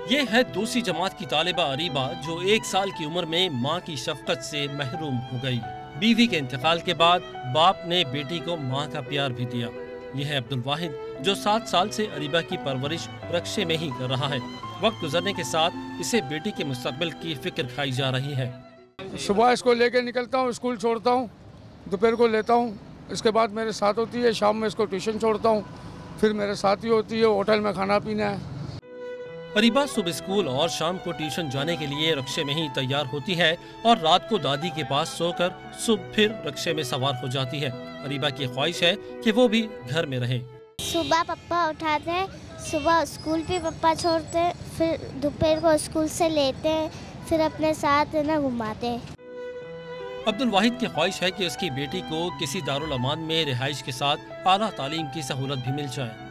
ये है दूसरी जमात की तालिबा अरीबा जो 1 साल की उम्र में मां की शफकत से महरूम हो गई। बीवी के इंतकाल के बाद बाप ने बेटी को मां का प्यार भी दिया। यह है अब्दुल वाहिद जो 7 साल से अरीबा की परवरिश रक्शे में ही कर रहा है। वक्त गुजरने के साथ इसे बेटी के मुस्तकबिल की फिक्र खाई जा रही है। सुबह इसको लेके निकलता हूँ, स्कूल छोड़ता हूँ, दोपहर को लेता हूँ, इसके बाद मेरे साथ होती है, शाम में इसको ट्यूशन छोड़ता हूँ, फिर मेरे साथ ही होती है, होटल में खाना पीना है। अरीबा सुबह स्कूल और शाम को ट्यूशन जाने के लिए रक्शे में ही तैयार होती है और रात को दादी के पास सोकर सुबह फिर रक्शे में सवार हो जाती है। अरीबा की ख्वाहिश है कि वो भी घर में रहे। सुबह पापा उठाते हैं, सुबह स्कूल भी पापा छोड़ते हैं, फिर दोपहर को स्कूल से लेते हैं, फिर अपने साथ ना घुमाते हैं। अब्दुल वाहिद की ख्वाहिश है कि उसकी बेटी को किसी दारुल अमान में रिहाइश के साथ आला तालीम की सहूलत भी मिल जाए।